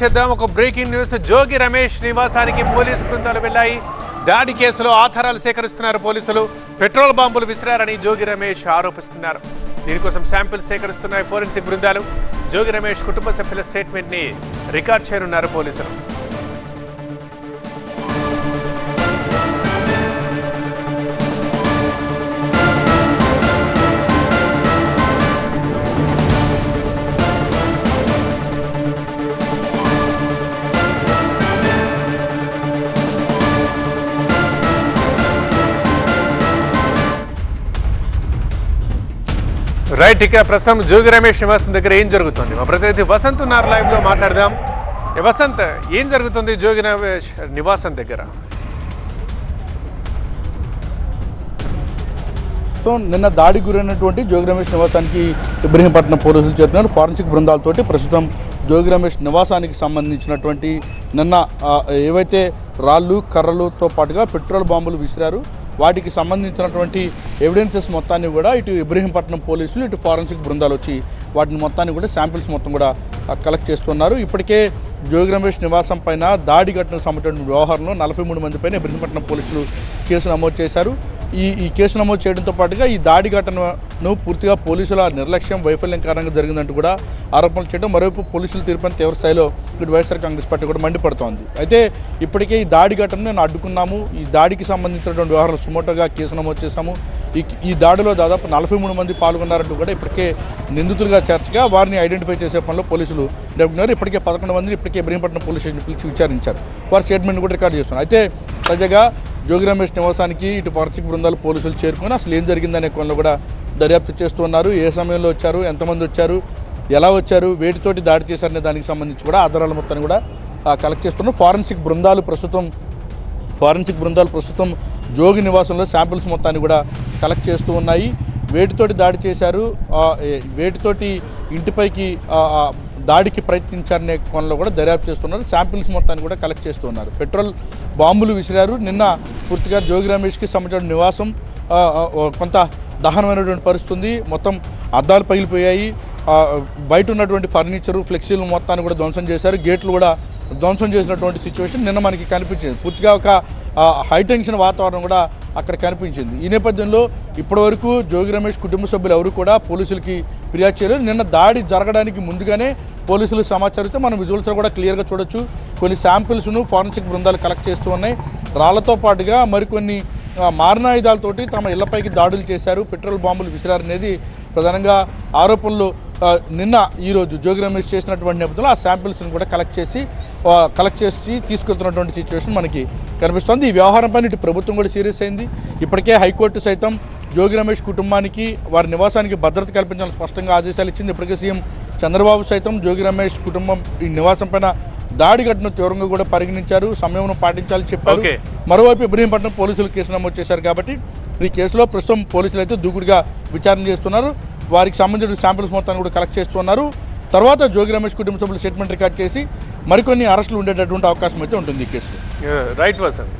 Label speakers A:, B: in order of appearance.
A: ఒక breaking news. Jogi Ramesh నివాసానికి police బృందాలు వెళ్లాయి. దాడి కేసులో ఆధారాలు సేకరిస్తున్నారు పోలీసులు. పెట్రోల్ బాంబులు విసిరారని జోగి రమేష్ ఆరోపిస్తున్నారు. దీనికోసం శాంపిల్ సేకరిస్తున్నాయి ఫోరెన్సిక్ బృందాలు. జోగి రమేష్ కుటుంబ సభ్యుల స్టేట్మెంట్ ని రికార్డ్ చేయనున్నారు పోలీసులు. రైట్, ఇక ప్రస్తుతం జోగి రమేష్ నివాసం దగ్గర ఏం జరుగుతుంది? మా ప్రతినిధి వసంత్ ఉన్నారు, లైవ్ లో మాట్లాడదాం. వసంత్, ఏం జరుగుతుంది జోగి రమేష్ నివాసం దగ్గర?
B: నిన్న దాడి గురైనటువంటి జోగి రమేష్ నివాసానికి ఇబ్రహీంపట్నం పోలీసులు చేరుతున్నారు. ఫారెన్సిక్ బృందాలతోటి ప్రస్తుతం జోగి రమేష్ నివాసానికి సంబంధించినటువంటి నిన్న ఏవైతే రాళ్ళు కర్రలతో పాటుగా పెట్రోల్ బాంబులు విసిరారు, వాటికి సంబంధించినటువంటి ఎవిడెన్సెస్ మొత్తాన్ని కూడా ఇటు ఇబ్రహీంపట్నం పోలీసులు ఇటు ఫారెన్సిక్ బృందాలు వచ్చి వాటిని మొత్తాన్ని కూడా శాంపిల్స్ మొత్తం కూడా కలెక్ట్ చేస్తున్నారు. ఇప్పటికే జోగి రమేష్ నివాసం పైన దాడి ఘటనకు సంబంధించిన వ్యవహారంలో 43 మంది పైన ఇబ్రహీంపట్నం పోలీసులు కేసు నమోదు చేశారు. ఈ కేసు నమోదు చేయడంతో పాటుగా ఈ దాడి ఘటనను పూర్తిగా పోలీసుల నిర్లక్ష్యం వైఫల్యం కారణంగా జరిగిందంటూ కూడా ఆరోపణలు చేయడం, మరోవైపు పోలీసుల తీర్పుని తీవ్ర స్థాయిలో ఇటు వైఎస్ఆర్ కాంగ్రెస్ పార్టీ కూడా మండిపడుతోంది. అయితే ఇప్పటికే ఈ దాడి ఘటనను నేను అడ్డుకున్నాము, ఈ దాడికి సంబంధించినటువంటి వ్యవహారాలు సుమోటోగా కేసు నమోదు చేశాము, ఈ దాడిలో దాదాపు 43 మంది పాల్గొన్నారంటూ కూడా ఇప్పటికే నిందితులుగా చేర్చగా వారిని ఐడెంటిఫై చేసే పనిలో పోలీసులు నిపుణులు. ఇప్పటికే 11 మందిని ఇప్పటికే ఇబ్రహీంపట్నం పోలీస్ స్టేషన్ పిలిచి విచారించారు. వారి స్టేట్మెంట్ కూడా రికార్డు చేస్తున్నారు. అయితే తాజాగా జోగి రమేష్ నివాసానికి ఇటు ఫారెన్సిక్ బృందాలు పోలీసులు చేరుకొని అసలు ఏం జరిగిందనే కోణంలో కూడా దర్యాప్తు చేస్తున్నారు. ఏ సమయంలో వచ్చారు, ఎంతమంది వచ్చారు, ఎలా వచ్చారు, వేటితోటి దాడి చేశారనే దానికి సంబంధించి కూడా ఆధారాల మొత్తాన్ని కూడా కలెక్ట్ చేస్తున్నారు. ఫారెన్సిక్ బృందాలు ప్రస్తుతం జోగి నివాసంలో శాంపిల్స్ మొత్తాన్ని కూడా కలెక్ట్ చేస్తూ ఉన్నాయి. వేటితోటి దాడి చేశారు, వేటితోటి ఇంటిపైకి దాడికి ప్రయత్నించారనే కోణంలో కూడా దర్యాప్తు చేస్తున్నారు. శాంపిల్స్ మొత్తాన్ని కూడా కలెక్ట్ చేస్తున్నారు. పెట్రోల్ బాంబులు విసిరారు. నిన్న పూర్తిగా జోగి రమేష్కి సంబంధించిన నివాసం కొంత దహనమైనటువంటి పరిస్థితి ఉంది. మొత్తం అద్దాలు పగిలిపోయాయి. బయట ఉన్నటువంటి ఫర్నిచరు, ఫ్లెక్సీలు మొత్తాన్ని కూడా ధ్వంసం చేశారు. గేట్లు కూడా ధ్వంసం చేసినటువంటి సిచ్యువేషన్ నిన్న మనకి కనిపించింది. పూర్తిగా ఒక హైటెన్షన్ వాతావరణం కూడా అక్కడ కనిపించింది. ఈ నేపథ్యంలో ఇప్పటివరకు జోగి రమేష్ కుటుంబ సభ్యులు ఎవరు కూడా పోలీసులకి ఫిర్యాదు చేయలేదు. నిన్న దాడి జరగడానికి ముందుగానే పోలీసులు సమాచారంతో మనం విజువల్స్లో కూడా క్లియర్గా చూడొచ్చు. కొన్ని శాంపిల్స్ను ఫారెన్సిక్ బృందాలు కలెక్ట్ చేస్తూ ఉన్నాయి. రాళ్లతో పాటుగా మరికొన్ని మారణాయుధాలతోటి తమ ఇళ్లపైకి దాడులు చేశారు, పెట్రోల్ బాంబులు విసిరారనేది ప్రధానంగా ఆరోపణలు నిన్న ఈరోజు జోగి రమేష్ చేసినటువంటి నేపథ్యంలో ఆ శాంపిల్స్ని కూడా కలెక్ట్ చేసి తీసుకెళ్తున్నటువంటి సిచ్యువేషన్ మనకి కనిపిస్తోంది. ఈ వ్యవహారం పైన ఇటు ప్రభుత్వం కూడా సీరియస్ అయింది. ఇప్పటికే హైకోర్టు సైతం జోగి రమేష్ కుటుంబానికి వారి నివాసానికి భద్రత కల్పించాలని స్పష్టంగా ఆదేశాలు ఇచ్చింది. ఇప్పటికే సీఎం చంద్రబాబు సైతం జోగి రమేష్ కుటుంబం ఈ నివాసం పైన దాడి ఘటన తీవ్రంగా కూడా పరిగణించారు, సమయం పాటించాలని చెప్పారు. మరోవైపు ఇబ్రహీంపట్నం పోలీసులు కేసు నమోదు చేశారు. కాబట్టి ఈ కేసులో ప్రస్తుతం పోలీసులు అయితే దూకుడుగా విచారణ చేస్తున్నారు. వారికి సంబంధించిన శాంపిల్స్ మొత్తాన్ని కూడా కలెక్ట్ చేస్తున్నారు. తర్వాత జోగి రమేష్ కుటుంబ సభ్యులు స్టేట్మెంట్ రికార్డ్ చేసి మరికొన్ని అరెస్టులు ఉండేటటువంటి అవకాశం అయితే ఉంటుంది ఈ కేసులో.
A: రైట్ వసంత్.